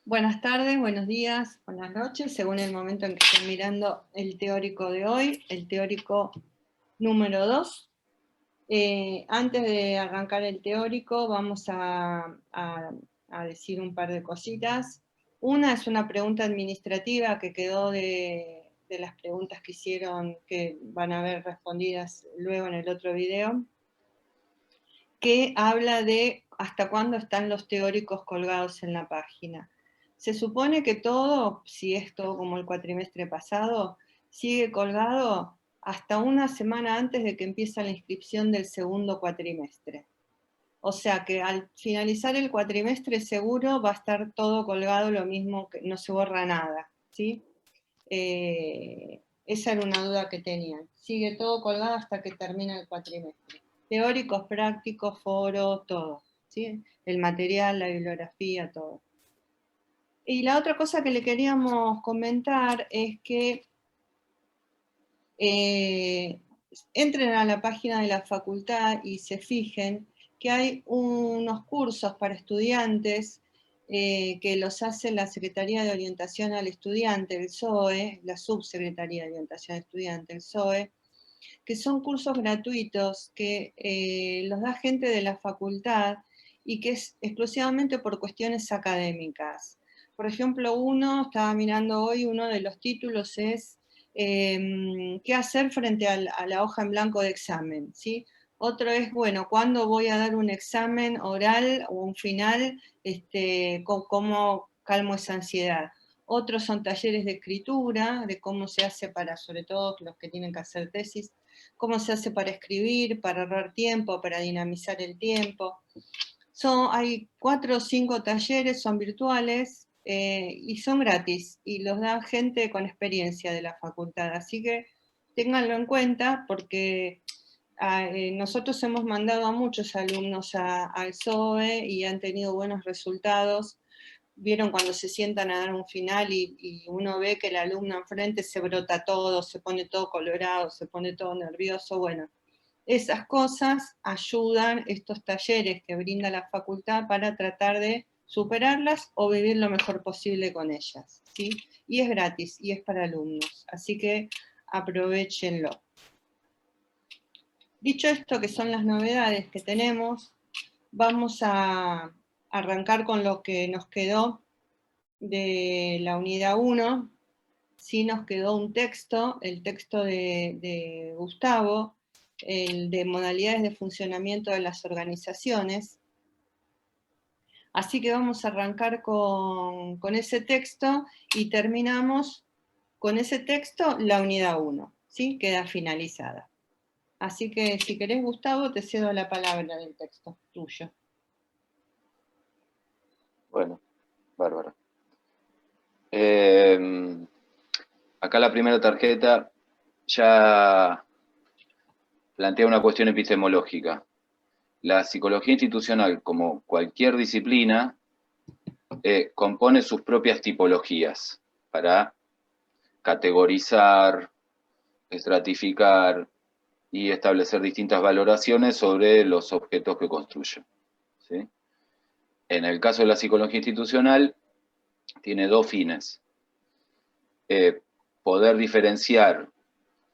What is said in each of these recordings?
Buenas tardes, buenos días, buenas noches, según el momento en que estén mirando el teórico de hoy, el teórico número 2. Antes de arrancar el teórico, vamos a decir un par de cositas. Una es una pregunta administrativa que quedó de las preguntas que hicieron, que van a ver respondidas luego en el otro video, que habla de hasta cuándo están los teóricos colgados en la página. Se supone que todo, si es todo como el cuatrimestre pasado, sigue colgado hasta una semana antes de que empiece la inscripción del segundo cuatrimestre. O sea que al finalizar el cuatrimestre seguro va a estar todo colgado, lo mismo, que no se borra nada, ¿sí? Esa era una duda que tenían. Sigue todo colgado hasta que termine el cuatrimestre. Teóricos, prácticos, foros, todo, ¿sí? El material, la bibliografía, todo. Y la otra cosa que le queríamos comentar es que entren a la página de la facultad y se fijen que hay unos cursos para estudiantes que los hace la Secretaría de Orientación al Estudiante, el SOE, la Subsecretaría de Orientación al Estudiante, el SOE, que son cursos gratuitos que los da gente de la facultad y que es exclusivamente por cuestiones académicas. Por ejemplo, estaba mirando hoy, uno de los títulos es ¿qué hacer frente a la hoja en blanco de examen? ¿Sí? Otro es, bueno, ¿cuándo voy a dar un examen oral o un final? ¿Cómo calmo esa ansiedad? Otros son talleres de escritura, de cómo se hace para, sobre todo los que tienen que hacer tesis, cómo se hace para escribir, para ahorrar tiempo, para dinamizar el tiempo. Hay 4 o 5 talleres, son virtuales y son gratis y los da gente con experiencia de la facultad. Así que ténganlo en cuenta porque nosotros hemos mandado a muchos alumnos al SOE y han tenido buenos resultados. Vieron cuando se sientan a dar un final y uno ve que el alumno enfrente se brota todo, se pone todo colorado, se pone todo nervioso. Bueno, esas cosas ayudan estos talleres que brinda la facultad para tratar de superarlas o vivir lo mejor posible con ellas, ¿sí? Y es gratis y es para alumnos, así que aprovechenlo. Dicho esto, que son las novedades que tenemos, vamos a arrancar con lo que nos quedó de la unidad 1. Sí nos quedó un texto, el texto de Gustavo, el de modalidades de funcionamiento de las organizaciones. Así que vamos a arrancar con ese texto y terminamos con ese texto la unidad 1, ¿sí? Queda finalizada. Así que si querés, Gustavo, te cedo la palabra del texto tuyo. Bueno, bárbaro. Acá la primera tarjeta ya plantea una cuestión epistemológica. La psicología institucional, como cualquier disciplina, compone sus propias tipologías para categorizar, estratificar y establecer distintas valoraciones sobre los objetos que construye, ¿sí? En el caso de la psicología institucional, tiene dos fines. Poder diferenciar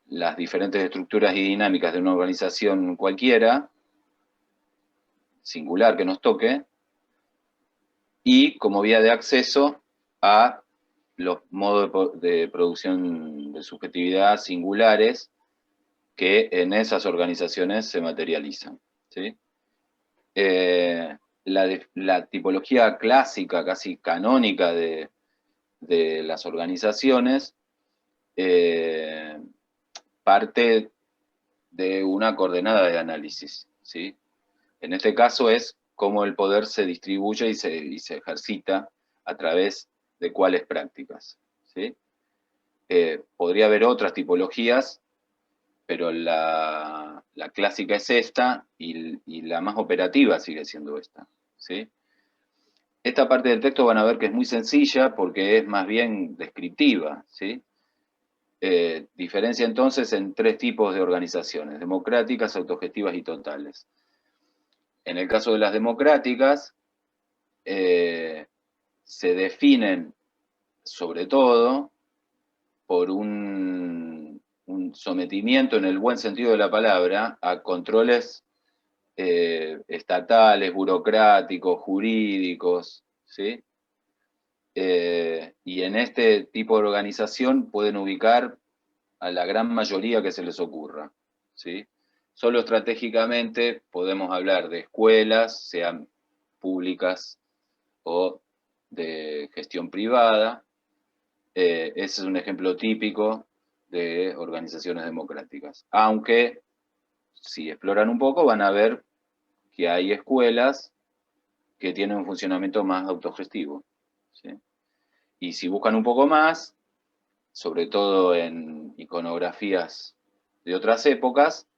las diferentes estructuras y dinámicas de una organización cualquiera, singular que nos toque, y como vía de acceso a los modos de producción de subjetividad singulares que en esas organizaciones se materializan, ¿sí? La tipología clásica, casi canónica de las organizaciones, parte de una coordenada de análisis, ¿sí? En este caso es cómo el poder se distribuye y se ejercita a través de cuáles prácticas, ¿sí? Podría haber otras tipologías, pero la clásica es esta y la más operativa sigue siendo esta, ¿sí? Esta parte del texto van a ver que es muy sencilla porque es más bien descriptiva, ¿sí? Diferencia entonces en tres tipos de organizaciones: democráticas, autogestivas y totales. En el caso de las democráticas, se definen sobre todo por un sometimiento, en el buen sentido de la palabra, a controles estatales, burocráticos, jurídicos, ¿sí? Y en este tipo de organización pueden ubicar a la gran mayoría que se les ocurra, ¿sí? Solo estratégicamente podemos hablar de escuelas, sean públicas o de gestión privada. Ese es un ejemplo típico de organizaciones democráticas. Aunque, si exploran un poco, van a ver que hay escuelas que tienen un funcionamiento más autogestivo, ¿sí? Y si buscan un poco más, sobre todo en iconografías de otras épocas,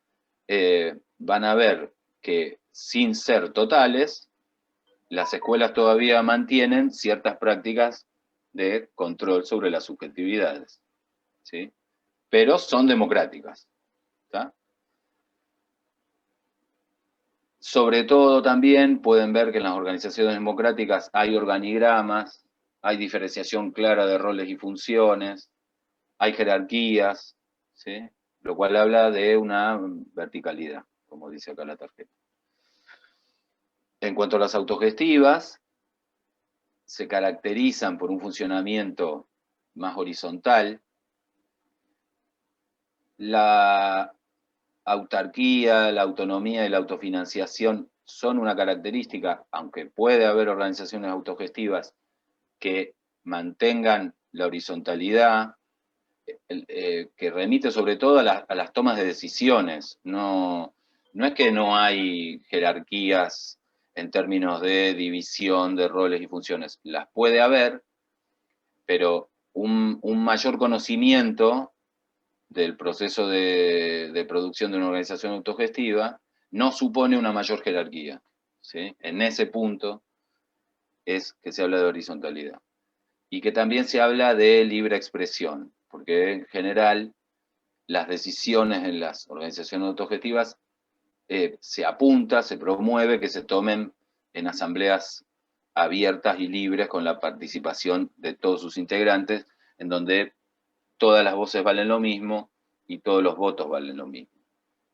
van a ver que sin ser totales, las escuelas todavía mantienen ciertas prácticas de control sobre las subjetividades, ¿sí? Pero son democráticas, ¿tá? Sobre todo también pueden ver que en las organizaciones democráticas hay organigramas, hay diferenciación clara de roles y funciones, hay jerarquías, ¿sí? Lo cual habla de una verticalidad, como dice acá la tarjeta. En cuanto a las autogestivas, se caracterizan por un funcionamiento más horizontal. La autarquía, la autonomía y la autofinanciación son una característica, aunque puede haber organizaciones autogestivas que mantengan la horizontalidad, que remite sobre todo a las tomas de decisiones. No es que no hay jerarquías en términos de división de roles y funciones. Las puede haber, pero un mayor conocimiento del proceso de producción de una organización autogestiva no supone una mayor jerarquía, ¿sí? En ese punto es que se habla de horizontalidad. Y que también se habla de libre expresión, porque en general las decisiones en las organizaciones autogestivas se apunta, se promueve que se tomen en asambleas abiertas y libres con la participación de todos sus integrantes, en donde todas las voces valen lo mismo y todos los votos valen lo mismo,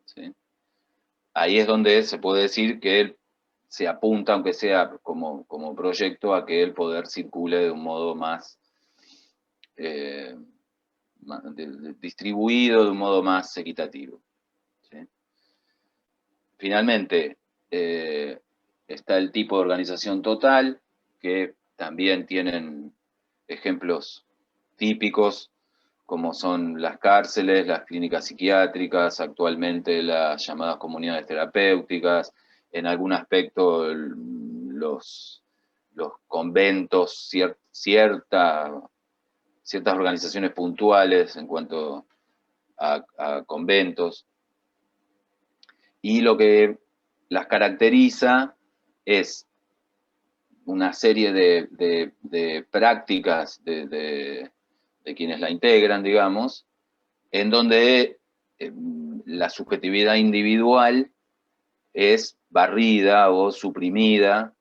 ¿sí? Ahí es donde se puede decir que se apunta, aunque sea como proyecto, a que el poder circule de un modo más distribuido, de un modo más equitativo, ¿sí? Finalmente, está el tipo de organización total, que también tienen ejemplos típicos, como son las cárceles, las clínicas psiquiátricas, actualmente las llamadas comunidades terapéuticas, en algún aspecto los conventos, ciertas organizaciones puntuales en cuanto a conventos. Y lo que las caracteriza es una serie de prácticas de quienes la integran, digamos, en donde la subjetividad individual es barrida o suprimida,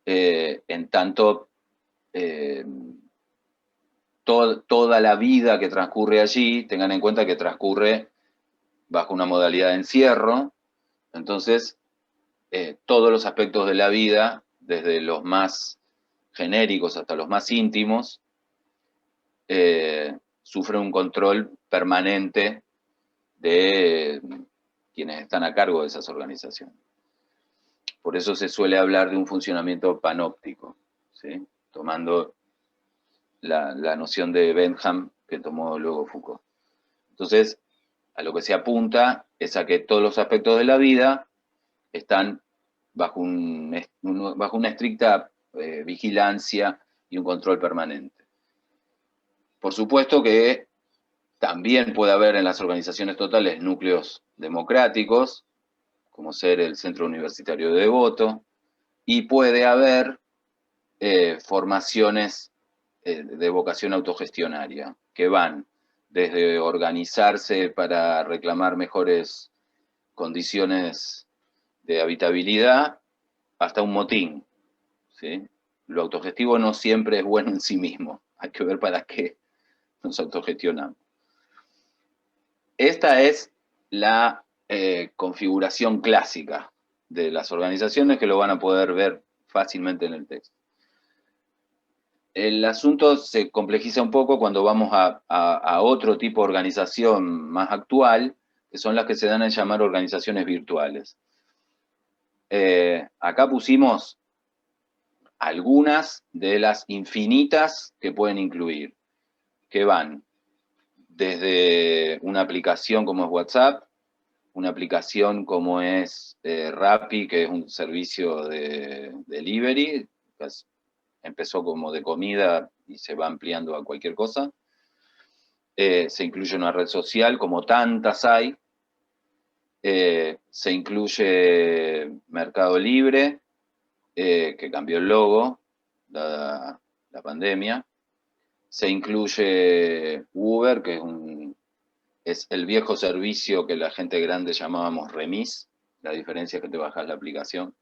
en tanto toda la vida que transcurre allí, tengan en cuenta que transcurre bajo una modalidad de encierro. Entonces, todos los aspectos de la vida, desde los más genéricos hasta los más íntimos, sufren un control permanente de quienes están a cargo de esas organizaciones. Por eso se suele hablar de un funcionamiento panóptico, ¿sí? Tomando la noción de Bentham que tomó luego Foucault. Entonces, a lo que se apunta es a que todos los aspectos de la vida están bajo una estricta vigilancia y un control permanente. Por supuesto que también puede haber en las organizaciones totales núcleos democráticos, como ser el Centro Universitario de Devoto, y puede haber formaciones de vocación autogestionaria, que van desde organizarse para reclamar mejores condiciones de habitabilidad hasta un motín, ¿sí? lo autogestivo no siempre es bueno en sí mismo. Hay que ver para qué nos autogestionamos. Esta es la configuración clásica de las organizaciones, que lo van a poder ver fácilmente en el texto. El asunto se complejiza un poco cuando vamos a otro tipo de organización más actual, que son las que se dan a llamar organizaciones virtuales. Acá pusimos algunas de las infinitas que pueden incluir, que van desde una aplicación como es WhatsApp, una aplicación como es Rappi, que es un servicio de delivery, pues empezó como de comida y se va ampliando a cualquier cosa. Se incluye una red social, como tantas hay. Se incluye Mercado Libre, que cambió el logo, dada la pandemia. Se incluye Uber, que es el viejo servicio que la gente grande llamábamos remis. La diferencia es que te bajas la aplicación.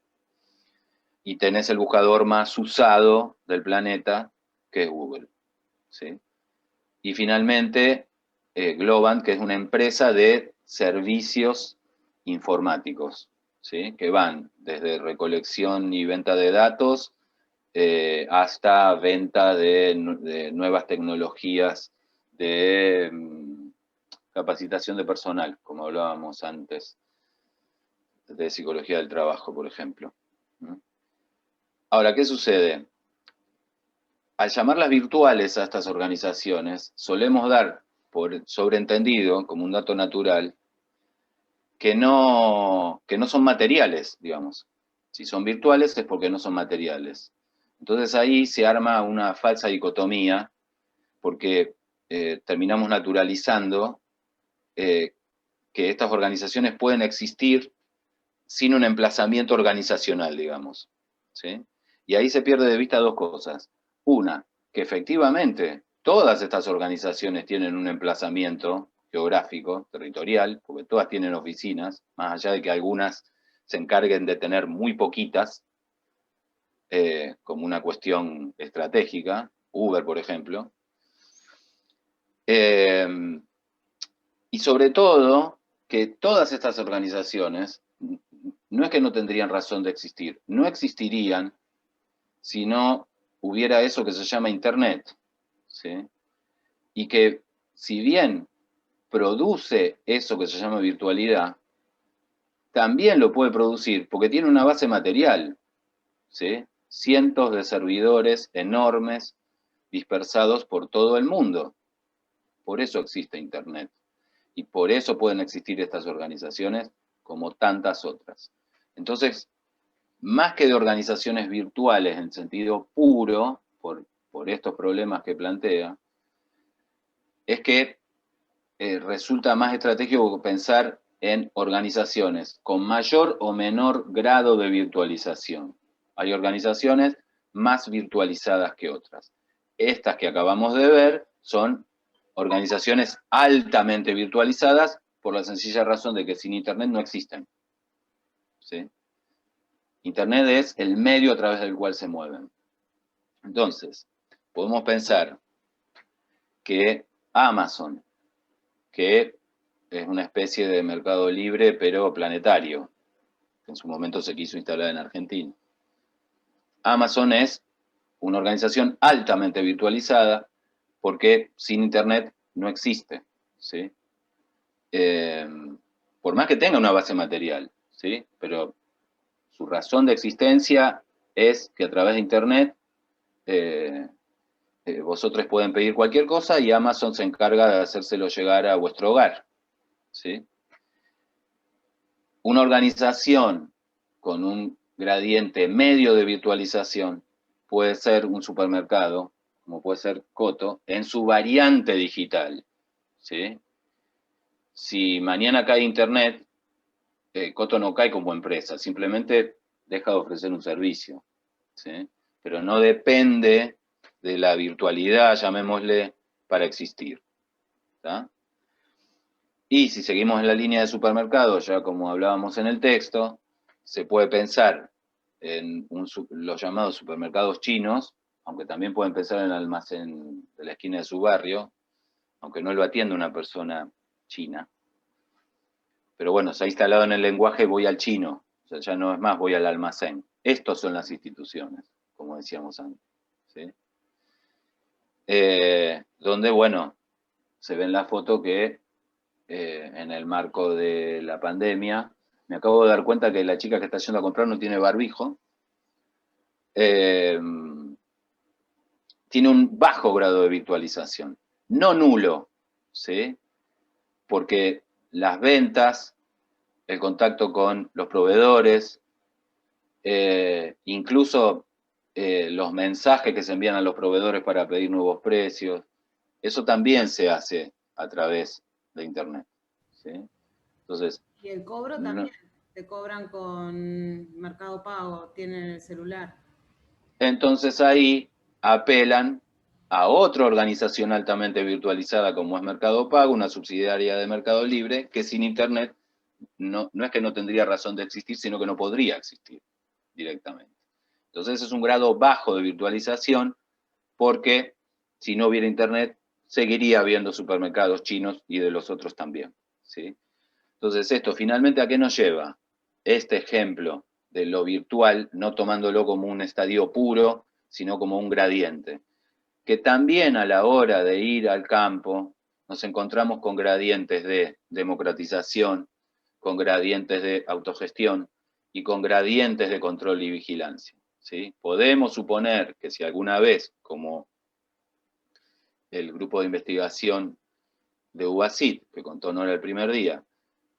Y tenés el buscador más usado del planeta, que es Google, ¿sí? Y finalmente, Globant, que es una empresa de servicios informáticos, ¿sí? Que van desde recolección y venta de datos hasta venta de nuevas tecnologías de capacitación de personal, como hablábamos antes, de psicología del trabajo, por ejemplo. Ahora, ¿qué sucede? Al llamarlas virtuales a estas organizaciones, solemos dar por sobreentendido, como un dato natural, que no son materiales, digamos. Si son virtuales es porque no son materiales. Entonces ahí se arma una falsa dicotomía, porque terminamos naturalizando que estas organizaciones pueden existir sin un emplazamiento organizacional, digamos, ¿sí? Y ahí se pierde de vista dos cosas. Una, que efectivamente todas estas organizaciones tienen un emplazamiento geográfico, territorial, porque todas tienen oficinas, más allá de que algunas se encarguen de tener muy poquitas, como una cuestión estratégica, Uber, por ejemplo. Y sobre todo, que todas estas organizaciones no es que no tendrían razón de existir, no existirían si no hubiera eso que se llama Internet, ¿sí? Y que si bien produce eso que se llama virtualidad, también lo puede producir porque tiene una base material, ¿sí? Cientos de servidores enormes dispersados por todo el mundo. Por eso existe Internet. Y por eso pueden existir estas organizaciones como tantas otras. Entonces, más que de organizaciones virtuales en sentido puro, por estos problemas que plantea, es que resulta más estratégico pensar en organizaciones con mayor o menor grado de virtualización. Hay organizaciones más virtualizadas que otras. Estas que acabamos de ver son organizaciones altamente virtualizadas por la sencilla razón de que sin Internet no existen, ¿sí? Internet es el medio a través del cual se mueven. Entonces, podemos pensar que Amazon, que es una especie de mercado libre pero planetario, que en su momento se quiso instalar en Argentina. Amazon es una organización altamente virtualizada porque sin Internet no existe, ¿sí? Por más que tenga una base material, ¿sí? Pero su razón de existencia es que a través de Internet vosotros pueden pedir cualquier cosa y Amazon se encarga de hacérselo llegar a vuestro hogar, ¿sí? Una organización con un gradiente medio de virtualización puede ser un supermercado, como puede ser Coto, en su variante digital, ¿sí? Si mañana cae Internet, Coto no cae como empresa, simplemente deja de ofrecer un servicio, ¿sí? Pero no depende de la virtualidad, llamémosle, para existir, ¿tá? Y si seguimos en la línea de supermercado, ya como hablábamos en el texto, se puede pensar en los llamados supermercados chinos, aunque también pueden pensar en el almacén de la esquina de su barrio, aunque no lo atienda una persona china. Pero bueno, se ha instalado en el lenguaje voy al chino, o sea, ya no es más voy al almacén. Estos son las instituciones, como decíamos antes, ¿sí? Donde, bueno, se ve en la foto que en el marco de la pandemia, me acabo de dar cuenta que la chica que está yendo a comprar no tiene barbijo, tiene un bajo grado de virtualización, no nulo, ¿sí? Porque las ventas, el contacto con los proveedores, incluso los mensajes que se envían a los proveedores para pedir nuevos precios, eso también se hace a través de Internet, ¿sí? Entonces, y el cobro no, también, te cobran con Mercado Pago, tienen el celular. entonces ahí apelan a otra organización altamente virtualizada como es Mercado Pago, una subsidiaria de Mercado Libre, que sin Internet no es que no tendría razón de existir, sino que no podría existir directamente. Entonces es un grado bajo de virtualización porque si no hubiera Internet seguiría habiendo supermercados chinos y de los otros también, ¿sí? Entonces esto finalmente ¿a qué nos lleva? Este ejemplo de lo virtual, no tomándolo como un estadio puro, sino como un gradiente. Que también a la hora de ir al campo nos encontramos con gradientes de democratización, con gradientes de autogestión y con gradientes de control y vigilancia, ¿sí? Podemos suponer que si alguna vez, como el grupo de investigación de UBASIT, que contó Nora el primer día,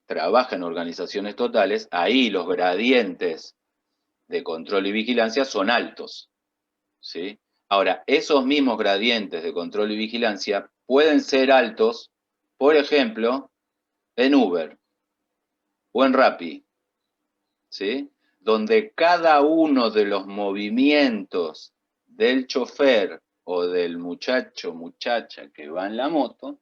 trabaja en organizaciones totales, ahí los gradientes de control y vigilancia son altos, ¿sí? Ahora, esos mismos gradientes de control y vigilancia pueden ser altos, por ejemplo, en Uber o en Rappi, ¿sí? Donde cada uno de los movimientos del chofer o del muchacho, muchacha que va en la moto,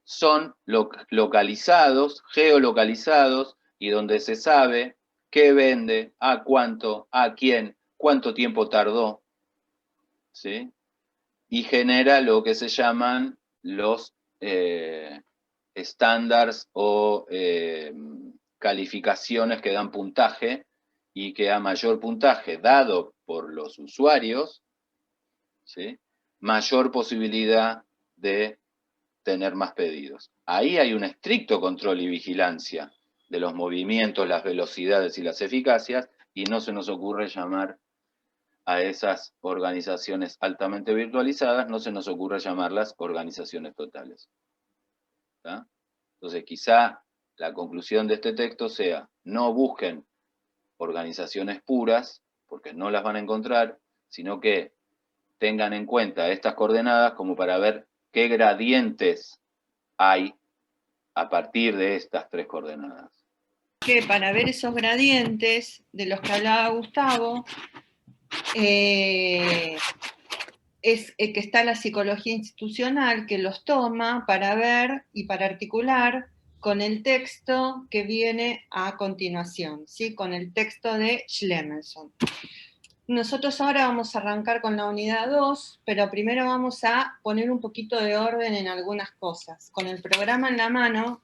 son localizados, geolocalizados, y donde se sabe qué vende, a cuánto, a quién, cuánto tiempo tardó, ¿sí? Y genera lo que se llaman los estándares o calificaciones que dan puntaje, y que a mayor puntaje dado por los usuarios, ¿sí? Mayor posibilidad de tener más pedidos. Ahí hay un estricto control y vigilancia de los movimientos, las velocidades y las eficacias, y no se nos ocurre llamar a esas organizaciones altamente virtualizadas, no se nos ocurre llamarlas organizaciones totales. ¿Tá? Entonces, quizá la conclusión de este texto sea, no busquen organizaciones puras, porque no las van a encontrar, sino que tengan en cuenta estas coordenadas como para ver qué gradientes hay a partir de estas tres coordenadas. Que para ver esos gradientes de los que hablaba Gustavo, es que está la psicología institucional que los toma para ver y para articular con el texto que viene a continuación, ¿sí? Con el texto de Schlemelson. Nosotros ahora vamos a arrancar con la unidad 2, pero primero vamos a poner un poquito de orden en algunas cosas. Con el programa en la mano,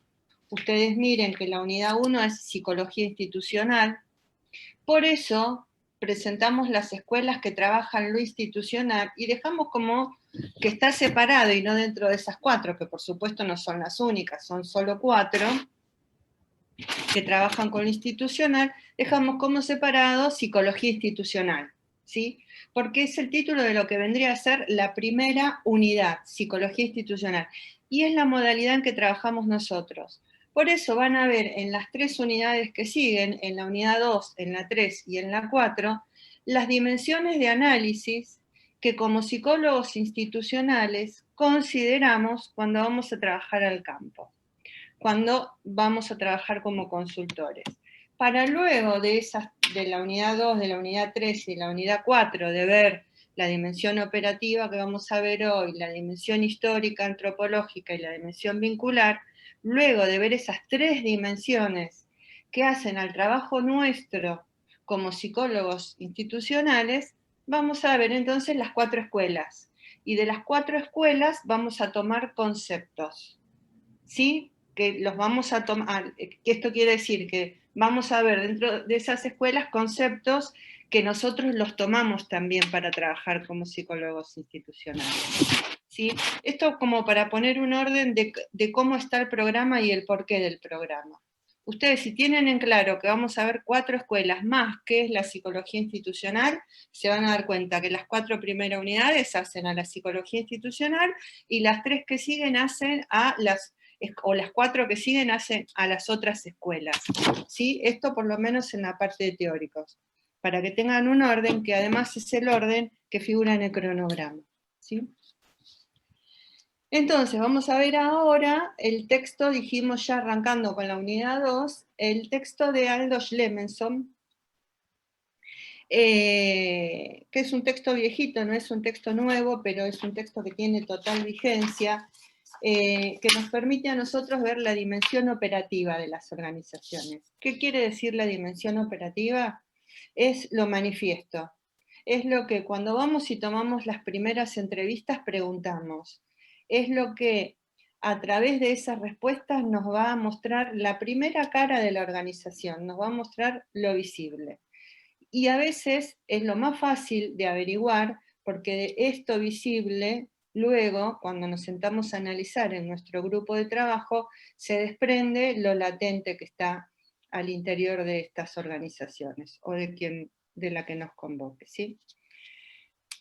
ustedes miren que la unidad 1 es psicología institucional. Por eso presentamos las escuelas que trabajan lo institucional y dejamos como que está separado y no dentro de esas 4, que por supuesto no son las únicas, son solo 4 que trabajan con lo institucional, dejamos como separado psicología institucional, ¿sí? Porque es el título de lo que vendría a ser la primera unidad, psicología institucional, y es la modalidad en que trabajamos nosotros. Por eso van a ver en las 3 unidades que siguen, en la unidad 2, en la 3 y en la 4, las dimensiones de análisis que como psicólogos institucionales consideramos cuando vamos a trabajar al campo, cuando vamos a trabajar como consultores. Para luego de la unidad 2, de la unidad 3 y la unidad 4, de ver la dimensión operativa que vamos a ver hoy, la dimensión histórica, antropológica y la dimensión vincular, luego de ver esas 3 dimensiones que hacen al trabajo nuestro como psicólogos institucionales, vamos a ver entonces las 4 escuelas. Y de las 4 escuelas vamos a tomar conceptos, ¿sí? Que los vamos a tomar, que esto quiere decir que vamos a ver dentro de esas escuelas conceptos que nosotros los tomamos también para trabajar como psicólogos institucionales, ¿sí? Esto como para poner un orden de cómo está el programa y el porqué del programa. Ustedes, si tienen en claro que vamos a ver 4 escuelas más, que es la psicología institucional, se van a dar cuenta que las 4 primeras unidades hacen a la psicología institucional y las 3 que siguen hacen a las, o las 4 que siguen hacen a las otras escuelas, ¿sí? Esto por lo menos en la parte de teóricos, para que tengan un orden que además es el orden que figura en el cronograma, ¿sí? Entonces, vamos a ver ahora el texto, dijimos ya arrancando con la unidad 2, el texto de Aldo Schlemenson, que es un texto viejito, no es un texto nuevo, pero es un texto que tiene total vigencia, que nos permite a nosotros ver la dimensión operativa de las organizaciones. ¿Qué quiere decir la dimensión operativa? Es lo manifiesto. Es lo que cuando vamos y tomamos las primeras entrevistas preguntamos. Es lo que a través de esas respuestas nos va a mostrar la primera cara de la organización, nos va a mostrar lo visible. Y a veces es lo más fácil de averiguar, porque de esto visible, luego, cuando nos sentamos a analizar en nuestro grupo de trabajo, se desprende lo latente que está al interior de estas organizaciones, o de la que nos convoque, ¿sí?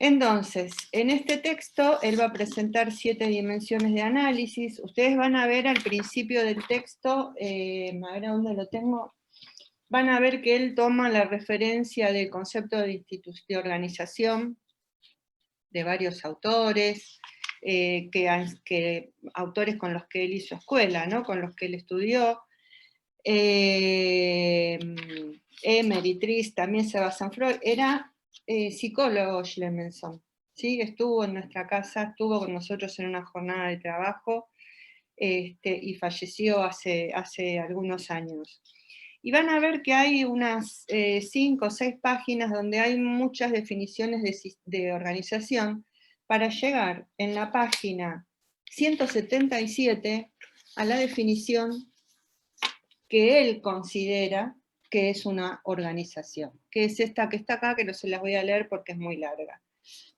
Entonces, en este texto, él va a presentar 7 dimensiones de análisis. Ustedes van a ver al principio del texto, a ver a dónde lo tengo, van a ver que él toma la referencia del concepto de organización de varios autores, autores con los que él hizo escuela, ¿no? Con los que él estudió. Emery, Trist, también Sebastian Freud, era psicólogo Schlemenson, ¿sí? Estuvo en nuestra casa, estuvo con nosotros en una jornada de trabajo, y falleció hace algunos años. Y van a ver que hay unas 5 o 6 páginas donde hay muchas definiciones de organización para llegar en la página 177 a la definición que él considera que es una organización, que es esta que está acá, que no se las voy a leer porque es muy larga.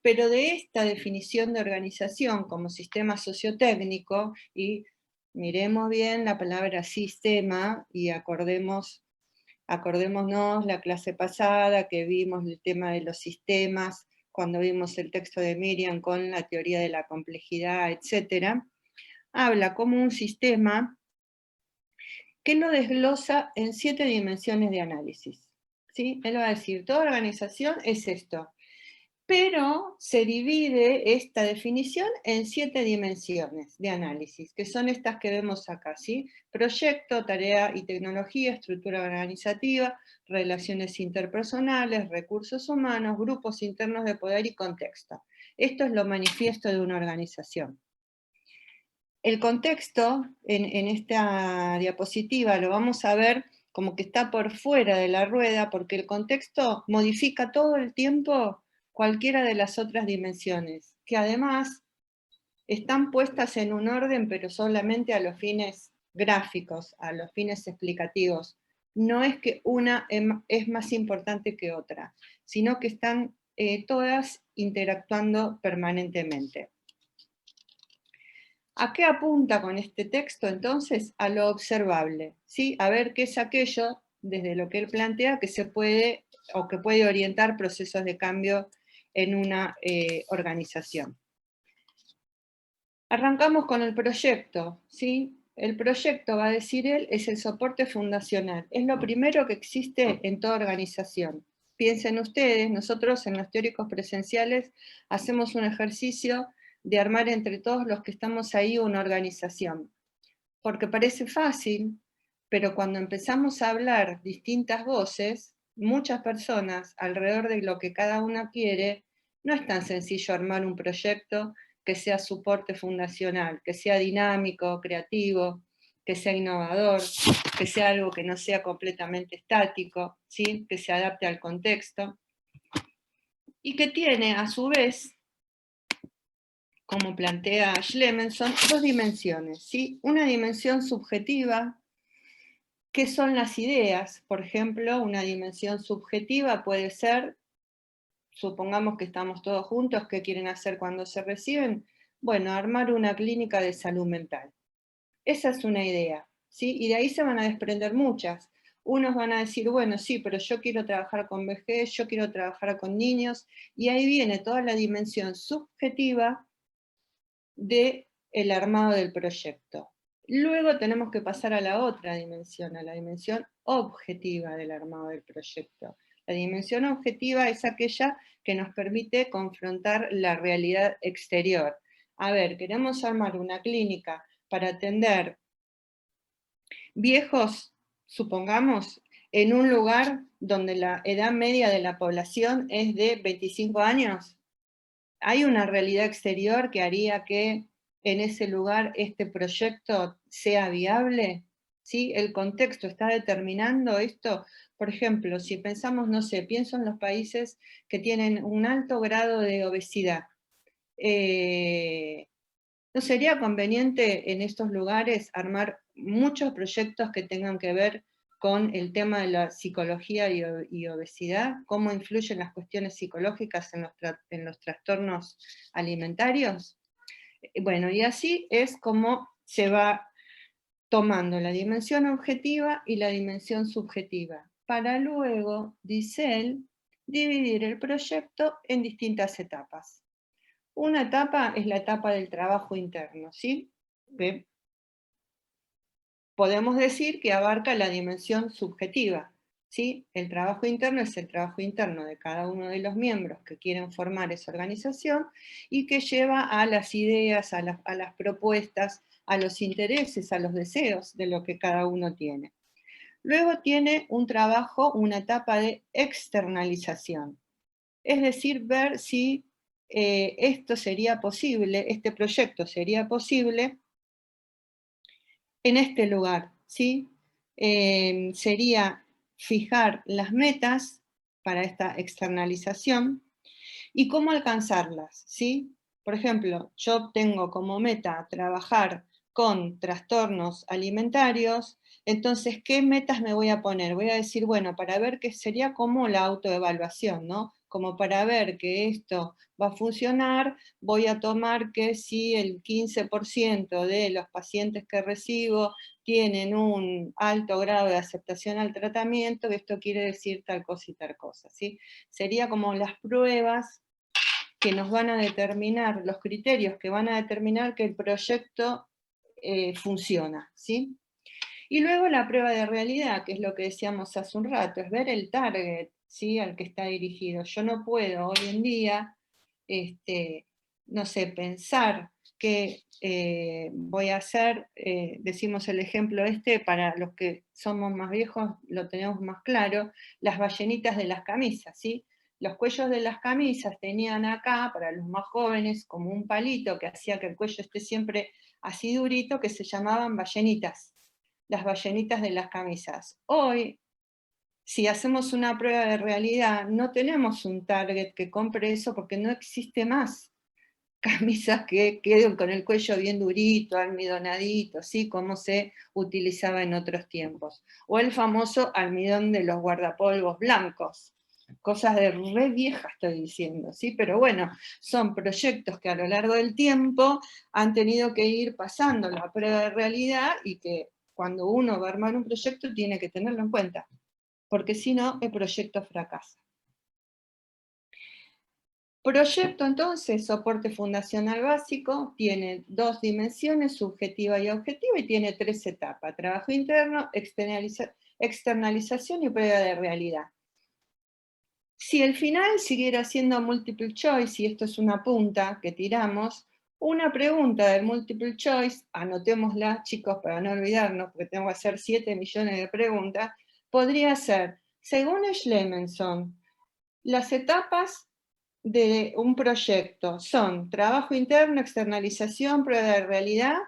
Pero de esta definición de organización como sistema sociotécnico, y miremos bien la palabra sistema y acordémonos la clase pasada que vimos el tema de los sistemas, cuando vimos el texto de Miriam con la teoría de la complejidad, etc. Habla como un sistema que lo desglosa en 7 dimensiones de análisis, ¿sí? Él va a decir, toda organización es esto, pero se divide esta definición en 7 dimensiones de análisis, que son estas que vemos acá, ¿sí? Proyecto, tarea y tecnología, estructura organizativa, relaciones interpersonales, recursos humanos, grupos internos de poder y contexto. Esto es lo manifiesto de una organización. El contexto, en esta diapositiva, lo vamos a ver como que está por fuera de la rueda, porque el contexto modifica todo el tiempo cualquiera de las otras dimensiones, que además están puestas en un orden, pero solamente a los fines gráficos, a los fines explicativos. No es que una es más importante que otra, sino que están todas interactuando permanentemente. ¿A qué apunta con este texto entonces? A lo observable, ¿sí? A ver qué es aquello, desde lo que él plantea, que se puede o que puede orientar procesos de cambio en una organización. Arrancamos con el proyecto, ¿sí? El proyecto, va a decir él, es el soporte fundacional. Es lo primero que existe en toda organización. Piensen ustedes, nosotros en los teóricos presenciales hacemos un ejercicio de armar entre todos los que estamos ahí una organización. Porque parece fácil, pero cuando empezamos a hablar distintas voces, muchas personas alrededor de lo que cada una quiere, no es tan sencillo armar un proyecto que sea soporte fundacional, que sea dinámico, creativo, que sea innovador, que sea algo que no sea completamente estático, ¿sí? Que se adapte al contexto, y que tiene a su vez, como plantea Schlemenson, dos dimensiones, ¿sí? Una dimensión subjetiva, que son las ideas. Por ejemplo, una dimensión subjetiva puede ser, supongamos que estamos todos juntos, ¿qué quieren hacer cuando se reciben? Bueno, armar una clínica de salud mental. Esa es una idea, ¿sí? Y de ahí se van a desprender muchas. Unos van a decir, bueno, sí, pero yo quiero trabajar con vejez, yo quiero trabajar con niños, y ahí viene toda la dimensión subjetiva del armado del proyecto. Luego tenemos que pasar a la otra dimensión, a la dimensión objetiva del armado del proyecto. La dimensión objetiva es aquella que nos permite confrontar la realidad exterior. A ver, queremos armar una clínica para atender viejos, supongamos, en un lugar donde la edad media de la población es de 25 años. ¿Hay una realidad exterior que haría que en ese lugar este proyecto sea viable? ¿Sí? ¿El contexto está determinando esto? Por ejemplo, si pensamos, no sé, pienso en los países que tienen un alto grado de obesidad. ¿No sería conveniente en estos lugares armar muchos proyectos que tengan que ver con el tema de la psicología y obesidad? ¿Cómo influyen las cuestiones psicológicas en los trastornos alimentarios? Bueno, y así es como se va tomando la dimensión objetiva y la dimensión subjetiva, para luego, dice él, dividir el proyecto en distintas etapas. Una etapa es la etapa del trabajo interno, ¿sí? Que podemos decir que abarca la dimensión subjetiva, ¿sí? El trabajo interno es el trabajo interno de cada uno de los miembros que quieren formar esa organización y que lleva a las ideas, a las propuestas, a los intereses, a los deseos de lo que cada uno tiene. Luego tiene un trabajo, una etapa de externalización, es decir, ver si esto sería posible, este proyecto sería posible en este lugar, ¿sí? Sería fijar las metas para esta externalización y cómo alcanzarlas, ¿sí? Por ejemplo, yo tengo como meta trabajar con trastornos alimentarios, entonces, ¿qué metas me voy a poner? Voy a decir, bueno, para ver qué sería como la autoevaluación, ¿no? Como para ver que esto va a funcionar, voy a tomar que si el 15% de los pacientes que recibo tienen un alto grado de aceptación al tratamiento, esto quiere decir tal cosa y tal cosa, ¿sí? Sería como las pruebas que nos van a determinar, los criterios que van a determinar que el proyecto funciona, ¿sí? Y luego la prueba de realidad, que es lo que decíamos hace un rato, es ver el target, ¿sí? Al que está dirigido. Yo no puedo hoy en día, no sé, pensar que voy a hacer, decimos el ejemplo para los que somos más viejos lo tenemos más claro, las ballenitas de las camisas, ¿sí? Los cuellos de las camisas tenían acá, para los más jóvenes, como un palito que hacía que el cuello esté siempre así durito, que se llamaban ballenitas, las ballenitas de las camisas. Hoy, si hacemos una prueba de realidad, no tenemos un target que compre eso porque no existe más camisas que queden con el cuello bien durito, almidonadito, ¿sí? Como se utilizaba en otros tiempos. O el famoso almidón de los guardapolvos blancos. Cosas de re vieja estoy diciendo, ¿sí? Pero bueno, son proyectos que a lo largo del tiempo han tenido que ir pasando la prueba de realidad y que cuando uno va a armar un proyecto tiene que tenerlo en cuenta, porque si no, el proyecto fracasa. Proyecto, entonces, soporte fundacional básico, tiene dos dimensiones, subjetiva y objetiva, y tiene tres etapas: trabajo interno, externalización y prueba de realidad. Si el final siguiera siendo multiple choice, y esto es una punta que tiramos, una pregunta del multiple choice, anotémosla, chicos, para no olvidarnos, porque tengo que hacer 7 millones de preguntas, podría ser, según Schlemenson, las etapas de un proyecto son trabajo interno, externalización, prueba de realidad.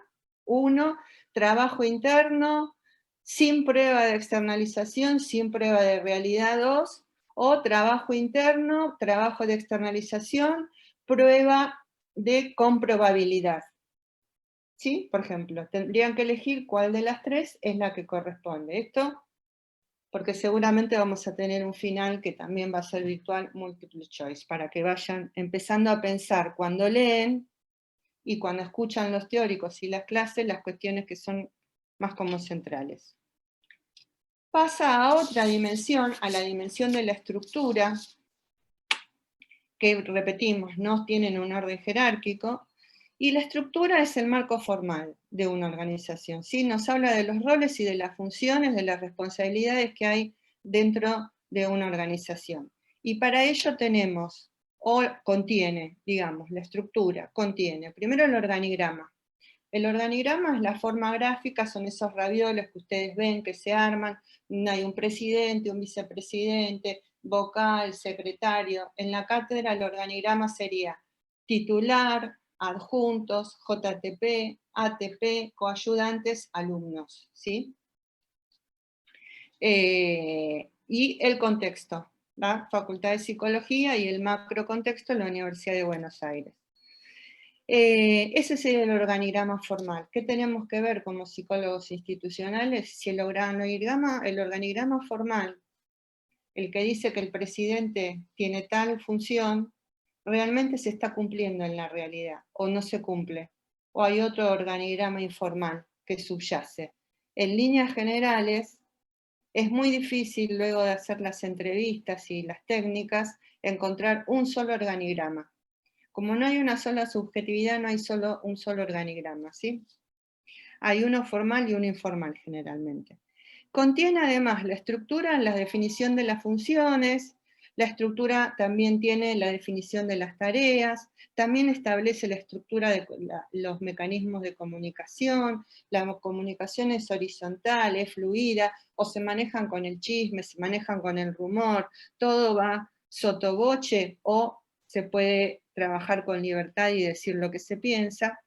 1, trabajo interno, sin prueba de externalización, sin prueba de realidad 2, o trabajo interno, trabajo de externalización, prueba de comprobabilidad. ¿Sí? Por ejemplo, tendrían que elegir cuál de las tres es la que corresponde. Esto porque seguramente vamos a tener un final que también va a ser virtual multiple choice, para que vayan empezando a pensar cuando leen y cuando escuchan los teóricos y las clases, las cuestiones que son más como centrales. Pasa a otra dimensión, a la dimensión de la estructura, que repetimos, no tienen un orden jerárquico, y la estructura es el marco formal de una organización, ¿sí? Nos habla de los roles y de las funciones, de las responsabilidades que hay dentro de una organización. Y para ello tenemos, o contiene, digamos, la estructura, contiene, primero el organigrama. El organigrama es la forma gráfica, son esos ravioles que ustedes ven que se arman, hay un presidente, un vicepresidente, vocal, secretario. En la cátedra el organigrama sería titular, adjuntos, JTP, ATP, coayudantes, alumnos, ¿sí? Y el contexto, la Facultad de Psicología, y el macrocontexto, la Universidad de Buenos Aires. Ese sería el organigrama formal. ¿Qué tenemos que ver como psicólogos institucionales? Si el organigrama formal, el que dice que el presidente tiene tal función, realmente se está cumpliendo en la realidad, o no se cumple, o hay otro organigrama informal que subyace. En líneas generales, es muy difícil, luego de hacer las entrevistas y las técnicas, encontrar un solo organigrama. Como no hay una sola subjetividad, no hay un solo organigrama, ¿sí? Hay uno formal y uno informal generalmente. Contiene además la estructura, la definición de las funciones, la estructura también tiene la definición de las tareas, también establece la estructura de los mecanismos de comunicación, la comunicación es horizontal, es fluida, o se manejan con el chisme, se manejan con el rumor, todo va sotoboche o se puede trabajar con libertad y decir lo que se piensa.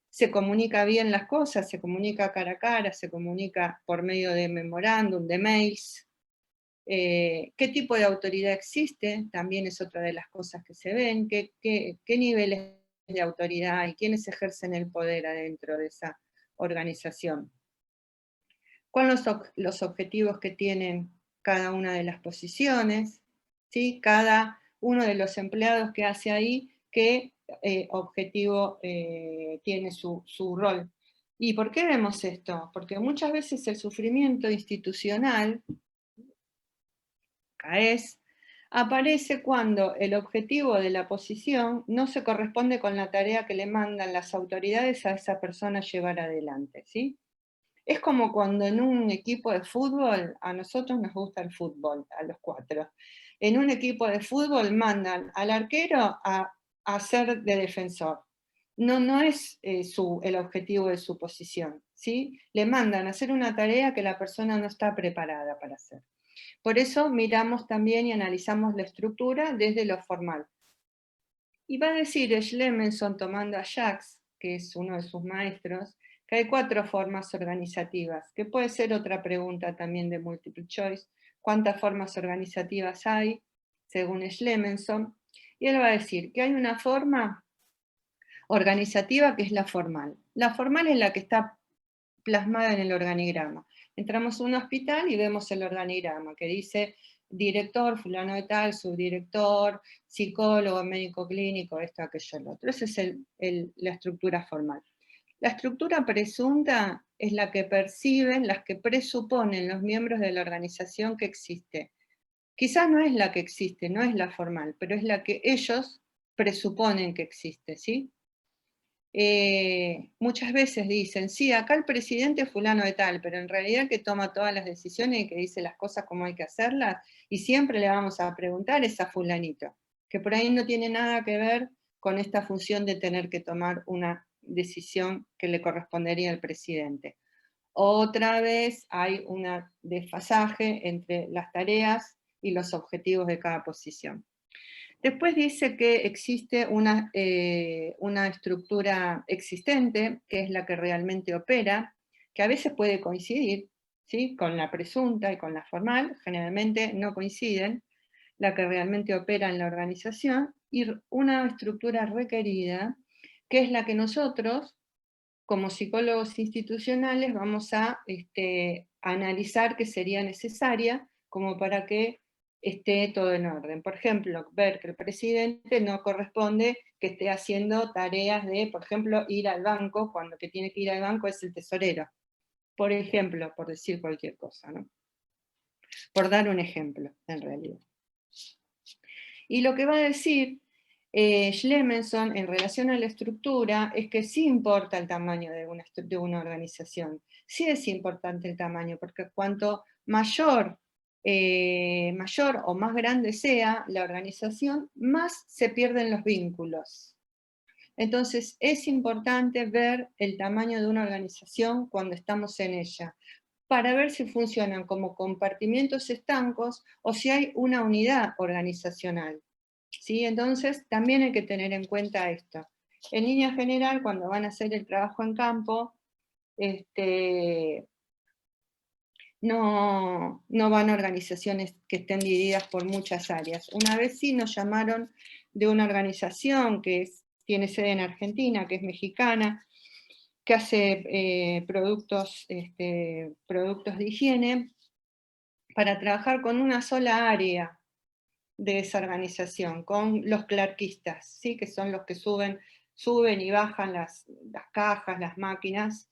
Se comunica bien las cosas, se comunica cara a cara, se comunica por medio de memorándum, de mails. ¿Qué tipo de autoridad existe? También es otra de las cosas que se ven. ¿Qué niveles de autoridad hay? ¿Quiénes ejercen el poder adentro de esa organización? ¿Cuáles son los objetivos que tienen cada una de las posiciones? ¿Sí? Cada uno de los empleados que hace ahí, qué objetivo tiene su rol. ¿Y por qué vemos esto? Porque muchas veces el sufrimiento institucional, CAES, aparece cuando el objetivo de la posición no se corresponde con la tarea que le mandan las autoridades a esa persona llevar adelante, ¿sí? Es como cuando en un equipo de fútbol, a nosotros nos gusta el fútbol, a los cuatro. En un equipo de fútbol mandan al arquero a ser de defensor. No es el objetivo de su posición, ¿sí? Le mandan a hacer una tarea que la persona no está preparada para hacer. Por eso miramos también y analizamos la estructura desde lo formal. Y va a decir Schlemenson, tomando a Jacques, que es uno de sus maestros, que hay 4 formas organizativas, que puede ser otra pregunta también de multiple choice. ¿Cuántas formas organizativas hay, según Schlemenson? Y él va a decir que hay una forma organizativa que es la formal. La formal es la que está plasmada en el organigrama. Entramos a un hospital y vemos el organigrama que dice director, fulano de tal, subdirector, psicólogo, médico clínico, esto, aquello, lo otro. Esa es la estructura formal. La estructura presunta es la que perciben, las que presuponen los miembros de la organización que existe. Quizás no es la que existe, no es la formal, pero es la que ellos presuponen que existe, ¿sí? Muchas veces dicen, sí, acá el presidente es fulano de tal, pero en realidad que toma todas las decisiones y que dice las cosas como hay que hacerlas, y siempre le vamos a preguntar es a fulanito, que por ahí no tiene nada que ver con esta función de tener que tomar una decisión que le correspondería al presidente. Otra vez hay un desfasaje entre las tareas y los objetivos de cada posición. Después dice que existe una estructura existente, que es la que realmente opera, que a veces puede coincidir, ¿sí? Con la presunta y con la formal, generalmente no coinciden, la que realmente opera en la organización, y una estructura requerida, que es la que nosotros, como psicólogos institucionales, vamos a analizar que sería necesaria como para que esté todo en orden. Por ejemplo, ver que el presidente no corresponde que esté haciendo tareas de, por ejemplo, ir al banco, cuando que tiene que ir al banco es el tesorero. Por ejemplo, por decir cualquier cosa, ¿no? Por dar un ejemplo, en realidad. Y lo que va a decir Schlemenson en relación a la estructura es que sí importa el tamaño de una organización. Sí es importante el tamaño, porque cuanto mayor o más grande sea la organización, más se pierden los vínculos. Entonces es importante ver el tamaño de una organización cuando estamos en ella, para ver si funcionan como compartimientos estancos o si hay una unidad organizacional. ¿Sí? Entonces, también hay que tener en cuenta esto. En línea general, cuando van a hacer el trabajo en campo, no van a organizaciones que estén divididas por muchas áreas. Una vez sí nos llamaron de una organización que tiene sede en Argentina, que es mexicana, que hace productos de higiene, para trabajar con una sola área de esa organización, con los clerquistas, ¿sí? Que son los que suben y bajan las cajas, las máquinas,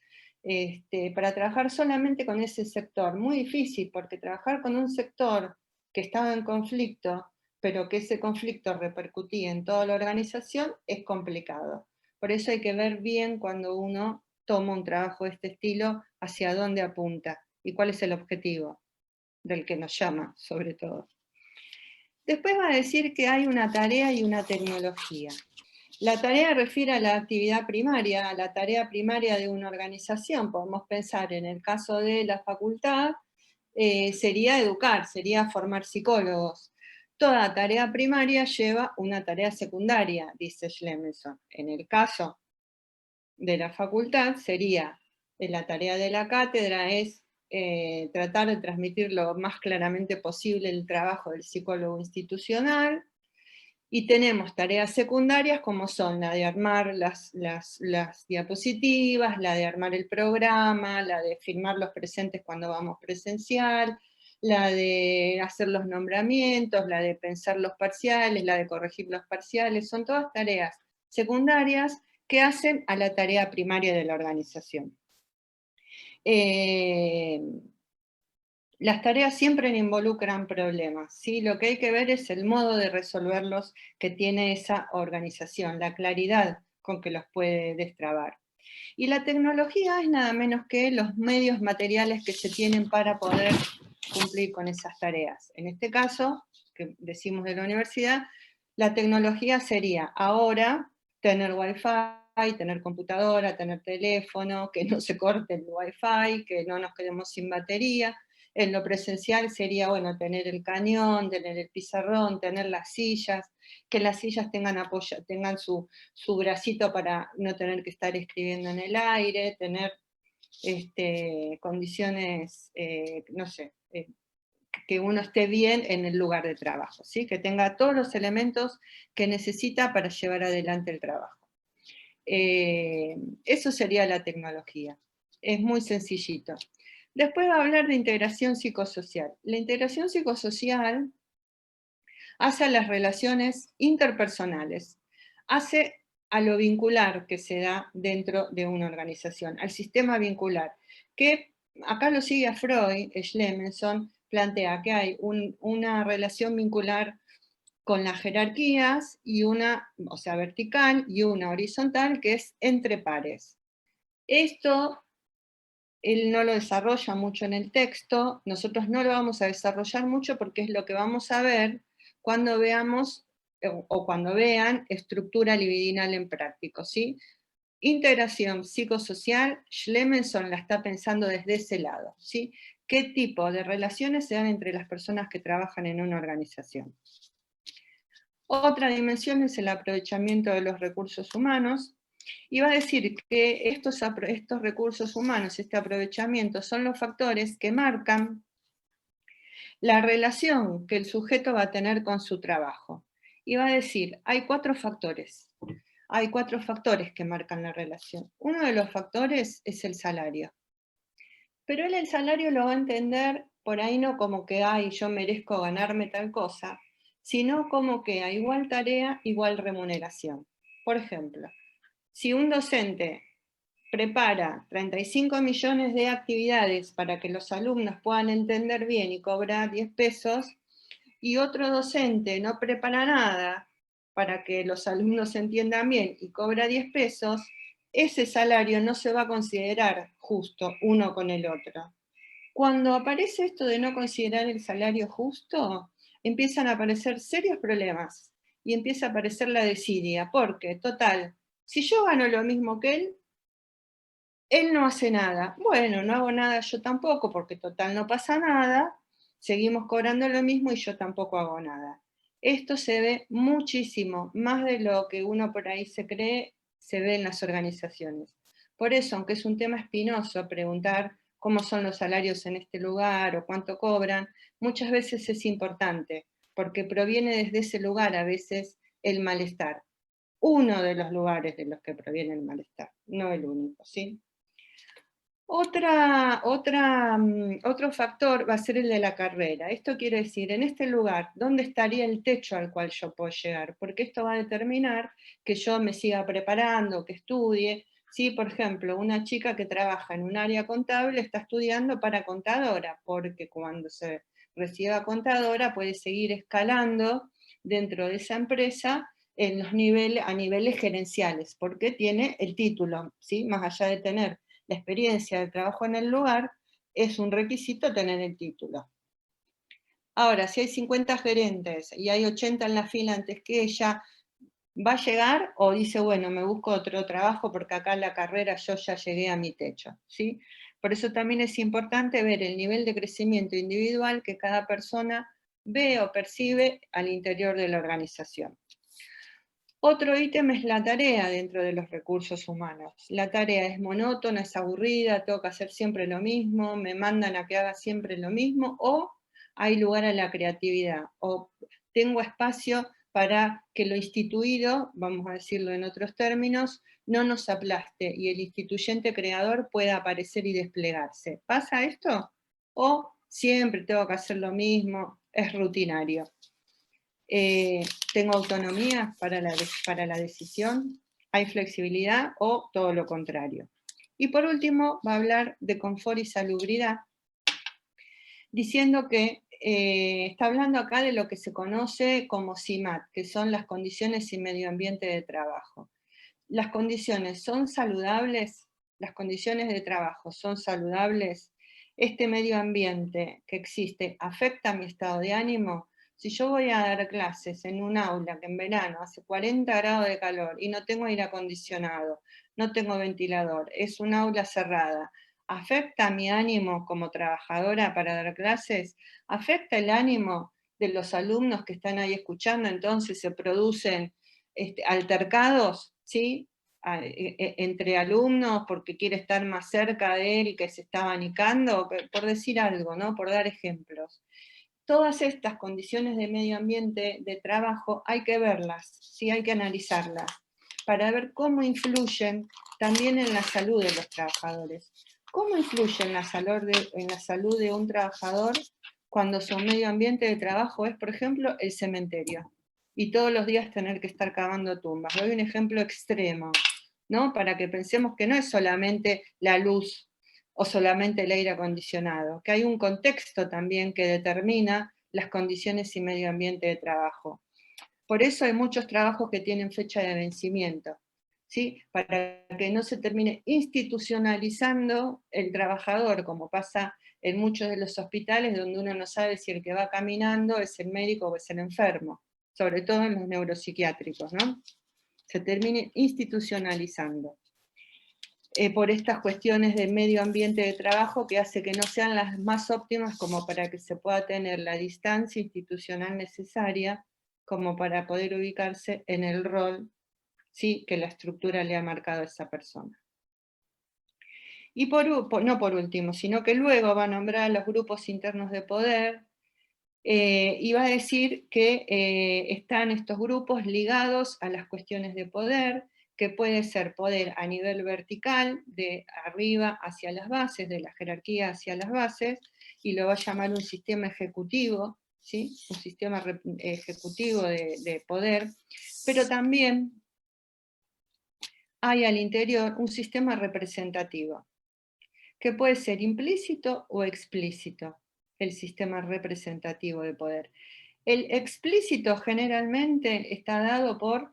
para trabajar solamente con ese sector. Muy difícil, porque trabajar con un sector que estaba en conflicto, pero que ese conflicto repercutía en toda la organización, es complicado. Por eso hay que ver bien cuando uno toma un trabajo de este estilo, hacia dónde apunta y cuál es el objetivo del que nos llama, sobre todo. Después va a decir que hay una tarea y una tecnología. La tarea refiere a la actividad primaria, a la tarea primaria de una organización. Podemos pensar en el caso de la facultad, sería educar, sería formar psicólogos. Toda tarea primaria lleva una tarea secundaria, dice Schlemenson. En el caso de la facultad sería, la tarea de la cátedra es tratar de transmitir lo más claramente posible el trabajo del psicólogo institucional, y tenemos tareas secundarias como son la de armar las diapositivas, la de armar el programa, la de firmar los presentes cuando vamos presencial, la de hacer los nombramientos, la de pensar los parciales, la de corregir los parciales. Son todas tareas secundarias que hacen a la tarea primaria de la organización. Las tareas siempre involucran problemas, ¿sí? Lo que hay que ver es el modo de resolverlos que tiene esa organización, la claridad con que los puede destrabar. Y la tecnología es nada menos que los medios materiales que se tienen para poder cumplir con esas tareas. En este caso, que decimos de la universidad, la tecnología sería ahora tener Wi-Fi, tener computadora, tener teléfono, que no se corte el Wi-Fi, que no nos quedemos sin batería. En lo presencial sería, bueno, tener el cañón, tener el pizarrón, tener las sillas, que las sillas tengan su bracito para no tener que estar escribiendo en el aire, tener condiciones, no sé, que uno esté bien en el lugar de trabajo, ¿sí? Que tenga todos los elementos que necesita para llevar adelante el trabajo. Eso sería la tecnología. Es muy sencillito. Después va a hablar de integración psicosocial. La integración psicosocial hace a las relaciones interpersonales, hace a lo vincular que se da dentro de una organización, al sistema vincular, que acá lo sigue a Freud, Schlemenson plantea que hay una relación vincular con las jerarquías, y una, o sea, vertical, y una horizontal, que es entre pares. Esto él no lo desarrolla mucho en el texto, nosotros no lo vamos a desarrollar mucho porque es lo que vamos a ver cuando veamos o cuando vean estructura libidinal en práctico, ¿sí? Integración psicosocial, Schlemenson la está pensando desde ese lado, ¿sí? ¿Qué tipo de relaciones se dan entre las personas que trabajan en una organización? Otra dimensión es el aprovechamiento de los recursos humanos. Y va a decir que estos recursos humanos, este aprovechamiento, son los factores que marcan la relación que el sujeto va a tener con su trabajo. Y va a decir, hay 4 factores. Hay 4 factores que marcan la relación. Uno de los factores es el salario. Pero él el salario lo va a entender por ahí no como que, ay, yo merezco ganarme tal cosa, sino como que a igual tarea, igual remuneración. Por ejemplo, si un docente prepara 35 millones de actividades para que los alumnos puedan entender bien y cobrar 10 pesos, y otro docente no prepara nada para que los alumnos entiendan bien y cobra 10 pesos, ese salario no se va a considerar justo uno con el otro. Cuando aparece esto de no considerar el salario justo, empiezan a aparecer serios problemas y empieza a aparecer la desidia, porque, total, si yo gano lo mismo que él no hace nada. Bueno, no hago nada yo tampoco, porque total no pasa nada, seguimos cobrando lo mismo y yo tampoco hago nada. Esto se ve muchísimo, más de lo que uno por ahí se cree, se ve en las organizaciones. Por eso, aunque es un tema espinoso preguntar cómo son los salarios en este lugar o cuánto cobran, muchas veces es importante, porque proviene desde ese lugar a veces el malestar. Uno de los lugares de los que proviene el malestar, no el único, ¿sí? Otro factor va a ser el de la carrera. Esto quiere decir, en este lugar, ¿dónde estaría el techo al cual yo puedo llegar? Porque esto va a determinar que yo me siga preparando, que estudie. ¿Sí? Por ejemplo, una chica que trabaja en un área contable está estudiando para contadora, porque cuando se reciba contadora puede seguir escalando dentro de esa empresa en los a niveles gerenciales, porque tiene el título, ¿sí? Más allá de tener la experiencia de trabajo en el lugar, es un requisito tener el título. Ahora, si hay 50 gerentes y hay 80 en la fila antes que ella, ¿va a llegar o dice, bueno, me busco otro trabajo porque acá en la carrera yo ya llegué a mi techo? ¿Sí? Por eso también es importante ver el nivel de crecimiento individual que cada persona ve o percibe al interior de la organización. Otro ítem es la tarea dentro de los recursos humanos. La tarea es monótona, es aburrida, tengo que hacer siempre lo mismo, me mandan a que haga siempre lo mismo, o hay lugar a la creatividad, o tengo espacio para que lo instituido, vamos a decirlo en otros términos, no nos aplaste y el instituyente creador pueda aparecer y desplegarse. ¿Pasa esto? ¿O siempre tengo que hacer lo mismo? Es rutinario. ¿Tengo autonomía para la decisión? ¿Hay flexibilidad o todo lo contrario? Y por último, va a hablar de confort y salubridad, diciendo que está hablando acá de lo que se conoce como CIMAT, que son las condiciones y medio ambiente de trabajo. ¿Las condiciones son saludables? ¿Las condiciones de trabajo son saludables? ¿Este medio ambiente que existe afecta mi estado de ánimo? Si yo voy a dar clases en un aula que en verano hace 40 grados de calor y no tengo aire acondicionado, no tengo ventilador, es un aula cerrada, ¿afecta mi ánimo como trabajadora para dar clases? ¿Afecta el ánimo de los alumnos que están ahí escuchando? Entonces se producen altercados, ¿sí? Entre alumnos porque quiere estar más cerca de él que se está abanicando, por decir algo, ¿no? Por dar ejemplos. Todas estas condiciones de medio ambiente de trabajo hay que verlas, ¿sí? Hay que analizarlas, para ver cómo influyen también en la salud de los trabajadores. ¿Cómo influye en la salud de un trabajador cuando su medio ambiente de trabajo es, por ejemplo, el cementerio? Y todos los días tener que estar cavando tumbas. Doy un ejemplo extremo, ¿no? Para que pensemos que no es solamente la luz o solamente el aire acondicionado, que hay un contexto también que determina las condiciones y medio ambiente de trabajo. Por eso hay muchos trabajos que tienen fecha de vencimiento, ¿sí? Para que no se termine institucionalizando el trabajador, como pasa en muchos de los hospitales, donde uno no sabe si el que va caminando es el médico o es el enfermo, sobre todo en los neuropsiquiátricos, ¿no? Se termine institucionalizando. Por estas cuestiones de medio ambiente de trabajo que hace que no sean las más óptimas como para que se pueda tener la distancia institucional necesaria como para poder ubicarse en el rol ¿sí? Que la estructura le ha marcado a esa persona. Y no por último, sino que luego va a nombrar los grupos internos de poder, y va a decir que están estos grupos ligados a las cuestiones de poder, que puede ser poder a nivel vertical, de arriba hacia las bases, de la jerarquía hacia las bases, y lo va a llamar un sistema ejecutivo, ¿sí? Un sistema ejecutivo de poder, pero también hay al interior un sistema representativo, que puede ser implícito o explícito, el sistema representativo de poder. El explícito generalmente está dado por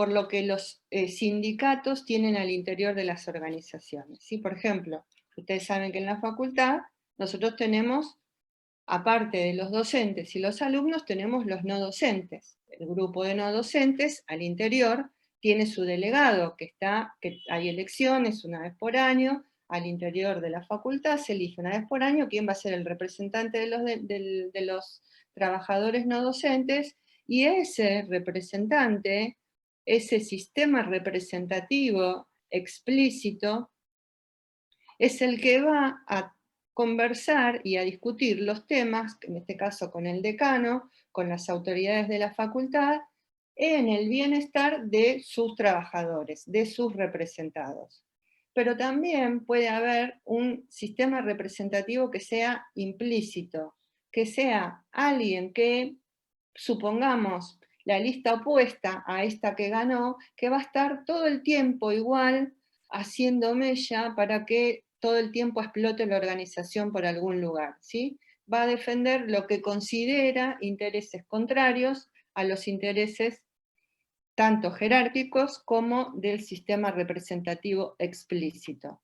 lo que los sindicatos tienen al interior de las organizaciones, ¿sí? Por ejemplo, ustedes saben que en la facultad nosotros tenemos, aparte de los docentes y los alumnos, tenemos los no docentes. El grupo de no docentes al interior tiene su delegado, que hay elecciones una vez por año, al interior de la facultad se elige una vez por año quién va a ser el representante de los trabajadores no docentes, y ese representante, ese sistema representativo explícito, es el que va a conversar y a discutir los temas, en este caso con el decano, con las autoridades de la facultad, en el bienestar de sus trabajadores, de sus representados. Pero también puede haber un sistema representativo que sea implícito, que sea alguien que, supongamos, la lista opuesta a esta que ganó, que va a estar todo el tiempo igual haciendo mella para que todo el tiempo explote la organización por algún lugar, ¿sí? Va a defender lo que considera intereses contrarios a los intereses tanto jerárquicos como del sistema representativo explícito.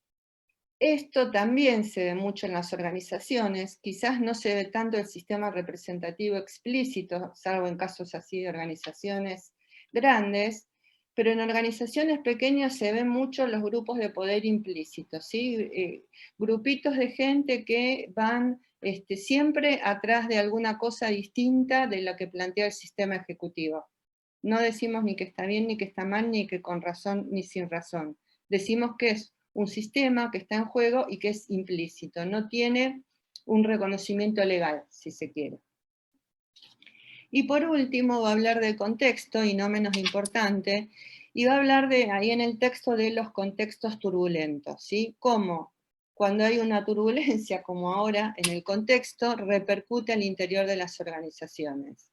Esto también se ve mucho en las organizaciones, quizás no se ve tanto el sistema representativo explícito, salvo en casos así de organizaciones grandes, pero en organizaciones pequeñas se ven mucho los grupos de poder implícitos, ¿sí? Grupitos de gente que van siempre atrás de alguna cosa distinta de lo que plantea el sistema ejecutivo. No decimos ni que está bien, ni que está mal, ni que con razón, ni sin razón. Decimos que es un sistema que está en juego y que es implícito, no tiene un reconocimiento legal, si se quiere. Y por último va a hablar del contexto, y no menos importante, y va a hablar ahí en el texto de los contextos turbulentos, ¿sí? Cómo cuando hay una turbulencia, como ahora en el contexto, repercute al interior de las organizaciones.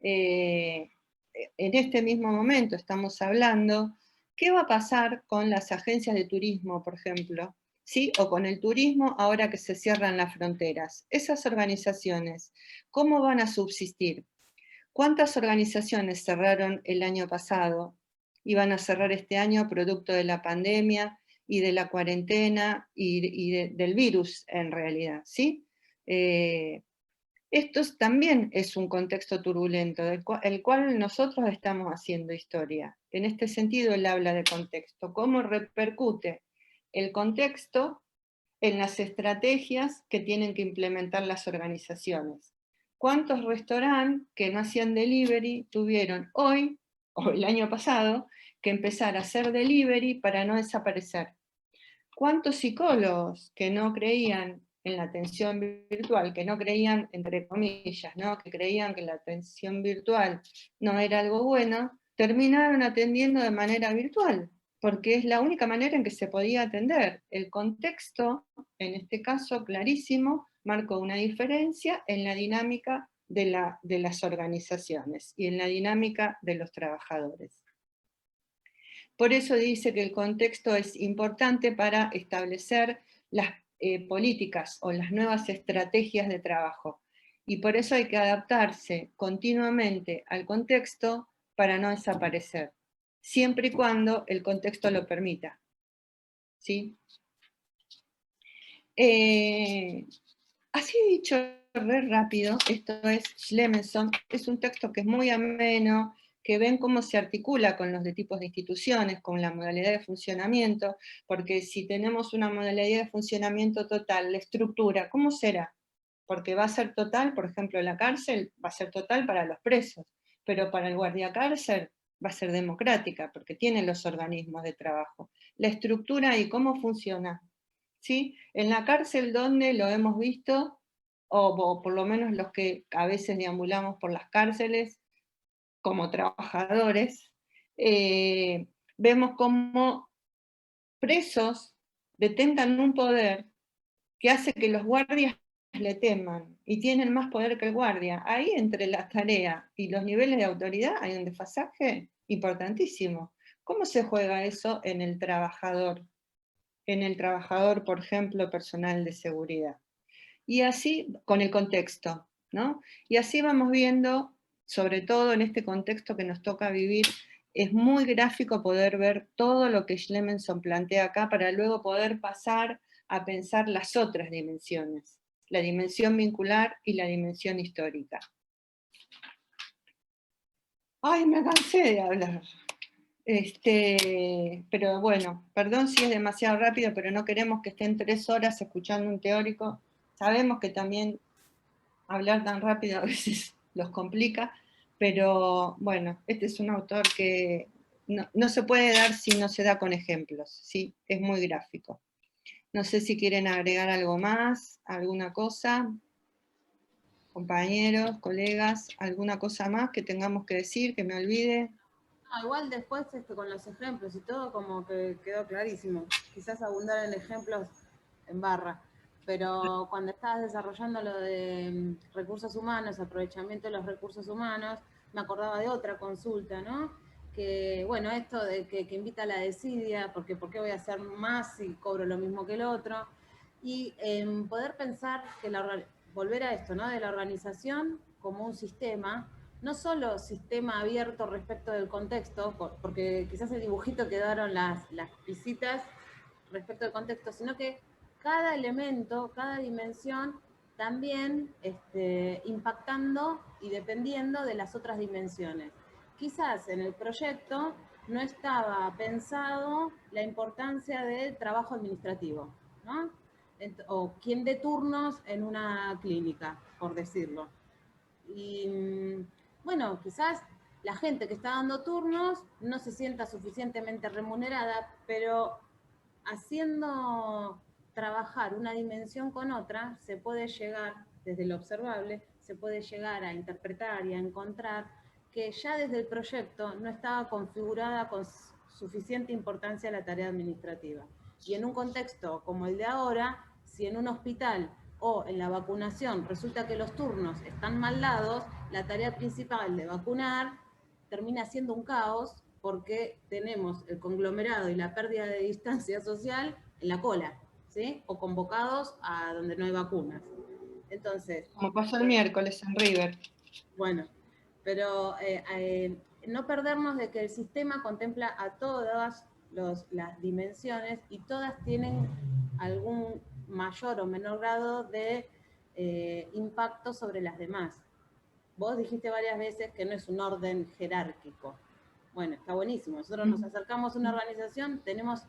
En este mismo momento estamos hablando, ¿qué va a pasar con las agencias de turismo, por ejemplo? ¿Sí? O con el turismo ahora que se cierran las fronteras. Esas organizaciones, ¿cómo van a subsistir? ¿Cuántas organizaciones cerraron el año pasado y van a cerrar este año producto de la pandemia y de la cuarentena y del virus en realidad? ¿Sí? Esto también es un contexto turbulento, el cual nosotros estamos haciendo historia. En este sentido, él habla de contexto. ¿Cómo repercute el contexto en las estrategias que tienen que implementar las organizaciones? ¿Cuántos restaurantes que no hacían delivery tuvieron hoy, o el año pasado, que empezar a hacer delivery para no desaparecer? ¿Cuántos psicólogos que no creían en la atención virtual, que no creían, entre comillas, ¿no? Que creían que la atención virtual no era algo bueno, terminaron atendiendo de manera virtual? Porque es la única manera en que se podía atender. El contexto, en este caso clarísimo, marcó una diferencia en la dinámica de las organizaciones y en la dinámica de los trabajadores. Por eso dice que el contexto es importante para establecer las políticas o las nuevas estrategias de trabajo. Y por eso hay que adaptarse continuamente al contexto para no desaparecer, siempre y cuando el contexto lo permita. ¿Sí? Así dicho re rápido, esto es Schlemenson, es un texto que es muy ameno, que ven cómo se articula con los de tipos de instituciones, con la modalidad de funcionamiento, porque si tenemos una modalidad de funcionamiento total, la estructura, ¿cómo será? Porque va a ser total, por ejemplo, la cárcel va a ser total para los presos, pero para el guardiacárcel va a ser democrática, porque tiene los organismos de trabajo. La estructura y cómo funciona, ¿sí? En la cárcel, donde lo hemos visto, o por lo menos los que a veces deambulamos por las cárceles como trabajadores, vemos cómo presos detentan un poder que hace que los guardias le teman y tienen más poder que el guardia. Ahí, entre la tarea y los niveles de autoridad, hay un desfasaje importantísimo. ¿Cómo se juega eso en el trabajador? En el trabajador, por ejemplo, personal de seguridad. Y así, con el contexto, ¿no? Y así vamos viendo, sobre todo en este contexto que nos toca vivir, es muy gráfico poder ver todo lo que Schlemenson plantea acá, para luego poder pasar a pensar las otras dimensiones, la dimensión vincular y la dimensión histórica. Ay, me cansé de hablar. Pero bueno, perdón si es demasiado rápido, pero no queremos que estén 3 horas escuchando un teórico. Sabemos que también hablar tan rápido a veces los complica, pero bueno, este es un autor que no se puede dar si no se da con ejemplos, ¿sí? Es muy gráfico. No sé si quieren agregar algo más, alguna cosa, compañeros, colegas, alguna cosa más que tengamos que decir, que me olvide. Igual después con los ejemplos y todo como que quedó clarísimo. Quizás abundar en ejemplos en barra. Pero cuando estabas desarrollando lo de recursos humanos, aprovechamiento de los recursos humanos, me acordaba de otra consulta, ¿no? Que, bueno, esto de que invita a la desidia, porque ¿por qué voy a hacer más si cobro lo mismo que el otro? Y poder pensar que volver a esto, ¿no? De la organización como un sistema, no solo sistema abierto respecto del contexto, porque quizás el dibujito quedaron las visitas respecto del contexto, sino que cada elemento, cada dimensión, también impactando y dependiendo de las otras dimensiones. Quizás en el proyecto no estaba pensado la importancia del trabajo administrativo, ¿no? O quién dé turnos en una clínica, por decirlo. Y bueno, quizás la gente que está dando turnos no se sienta suficientemente remunerada, pero haciendo trabajar una dimensión con otra, se puede llegar, desde lo observable, se puede llegar a interpretar y a encontrar que ya desde el proyecto no estaba configurada con suficiente importancia la tarea administrativa. Y en un contexto como el de ahora, si en un hospital o en la vacunación resulta que los turnos están mal dados, la tarea principal de vacunar termina siendo un caos, porque tenemos el conglomerado y la pérdida de distancia social en la cola, ¿sí? O convocados a donde no hay vacunas. Entonces, Como pasó el miércoles en River. bueno, pero no perdernos de que el sistema contempla a todas las dimensiones y todas tienen algún mayor o menor grado de impacto sobre las demás. Vos dijiste varias veces que no es un orden jerárquico. Bueno, está buenísimo. Nosotros nos acercamos a una organización, tenemos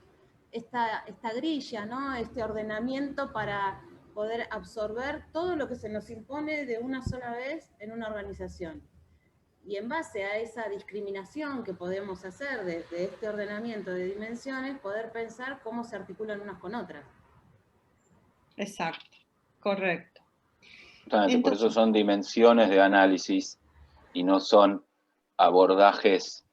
esta grilla, ¿no? Este ordenamiento para poder absorber todo lo que se nos impone de una sola vez en una organización. Y en base a esa discriminación que podemos hacer de este ordenamiento de dimensiones, poder pensar cómo se articulan unas con otras. Exacto, correcto. Entonces, por eso son dimensiones de análisis y no son abordajes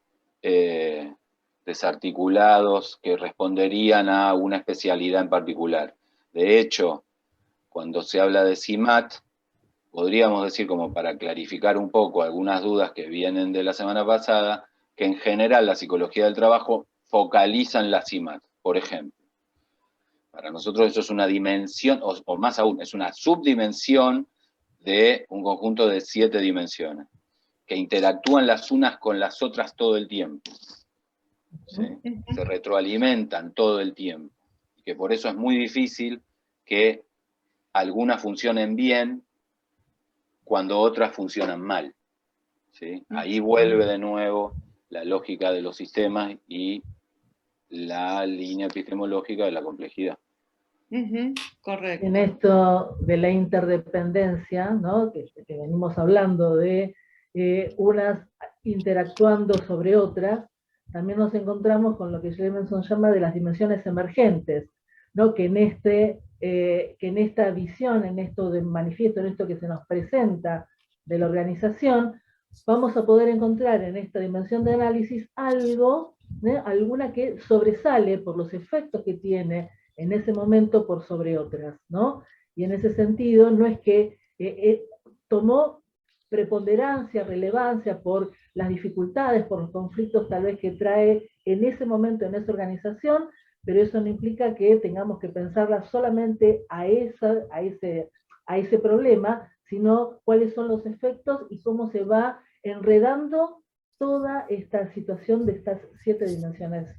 desarticulados que responderían a una especialidad en particular. De hecho, cuando se habla de CIMAT, podríamos decir, como para clarificar un poco algunas dudas que vienen de la semana pasada, que en general la psicología del trabajo focaliza en la CIMAT, por ejemplo. Para nosotros eso es una dimensión, o más aún, es una subdimensión de un conjunto de 7 dimensiones, que interactúan las unas con las otras todo el tiempo. ¿Sí? Se retroalimentan todo el tiempo. Y que por eso es muy difícil que algunas funcionen bien cuando otras funcionan mal. ¿Sí? Ahí vuelve de nuevo la lógica de los sistemas y la línea epistemológica de la complejidad. Correcto. En esto de la interdependencia, ¿no? que venimos hablando de unas interactuando sobre otras, también nos encontramos con lo que Schlemenson llama de las dimensiones emergentes, ¿no? Que en esta visión, en esto de manifiesto, en esto que se nos presenta de la organización, vamos a poder encontrar en esta dimensión de análisis algo, alguna que sobresale por los efectos que tiene en ese momento por sobre otras, ¿no? Y en ese sentido, no es que tomó preponderancia, relevancia por las dificultades, por los conflictos tal vez que trae en ese momento, en esa organización, pero eso no implica que tengamos que pensarla solamente a ese problema, sino cuáles son los efectos y cómo se va enredando toda esta situación de estas 7 dimensiones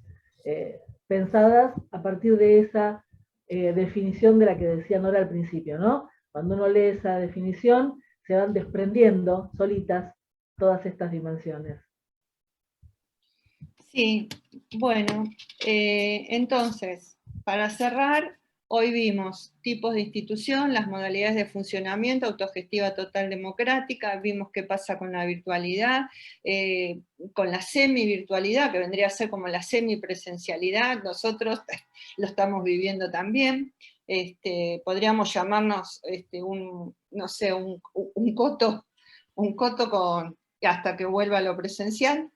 pensadas a partir de esa definición de la que decía Nora al principio, ¿no? Cuando uno lee esa definición, se van desprendiendo solitas todas estas dimensiones. Sí, bueno, entonces, para cerrar, hoy vimos tipos de institución, las modalidades de funcionamiento, autogestiva total democrática, vimos qué pasa con la virtualidad, con la semi-virtualidad, que vendría a ser como la semipresencialidad, nosotros lo estamos viviendo también. Podríamos llamarnos un coto con, hasta que vuelva a lo presencial.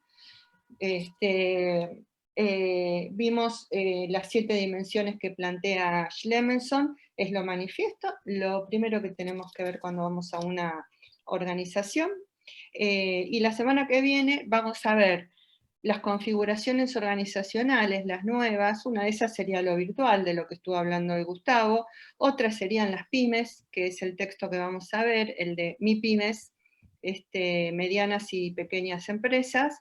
Vimos las 7 dimensiones que plantea Schlemenson, es lo manifiesto, lo primero que tenemos que ver cuando vamos a una organización, y la semana que viene vamos a ver las configuraciones organizacionales, las nuevas, una de esas sería lo virtual, de lo que estuvo hablando hoy Gustavo, otras serían las pymes, que es el texto que vamos a ver, el de Mi Pymes, medianas y pequeñas empresas,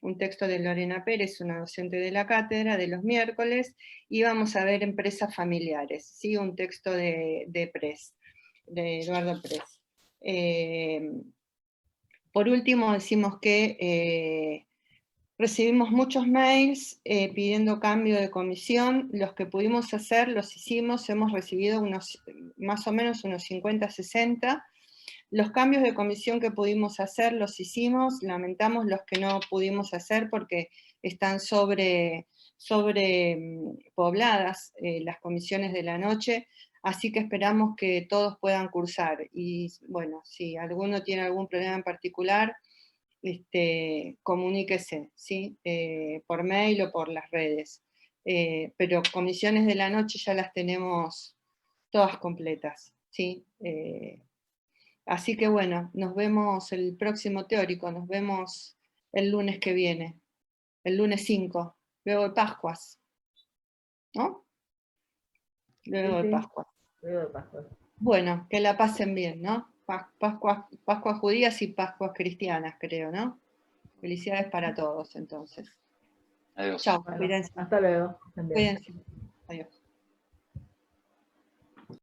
un texto de Lorena Pérez, una docente de la cátedra, de los miércoles, y vamos a ver empresas familiares, ¿sí? Un texto de Press, de Eduardo Press. Por último, decimos que recibimos muchos mails pidiendo cambio de comisión, los que pudimos hacer los hicimos, hemos recibido más o menos unos 50, 60, los cambios de comisión que pudimos hacer los hicimos, lamentamos los que no pudimos hacer porque están sobrepobladas las comisiones de la noche, así que esperamos que todos puedan cursar. Y bueno, si alguno tiene algún problema en particular, comuníquese, ¿sí? Por mail o por las redes. Pero comisiones de la noche ya las tenemos todas completas, ¿sí? Así que bueno, nos vemos el próximo teórico, nos vemos el lunes que viene, el lunes 5, luego de Pascuas, ¿no? Luego de Pascuas. Luego de Pascuas. Bueno, que la pasen bien, ¿no? Pascuas judías y Pascuas cristianas, creo, ¿no? Felicidades para todos, entonces. Adiós. Chao, cuídense. Hasta luego. Cuídense. Adiós.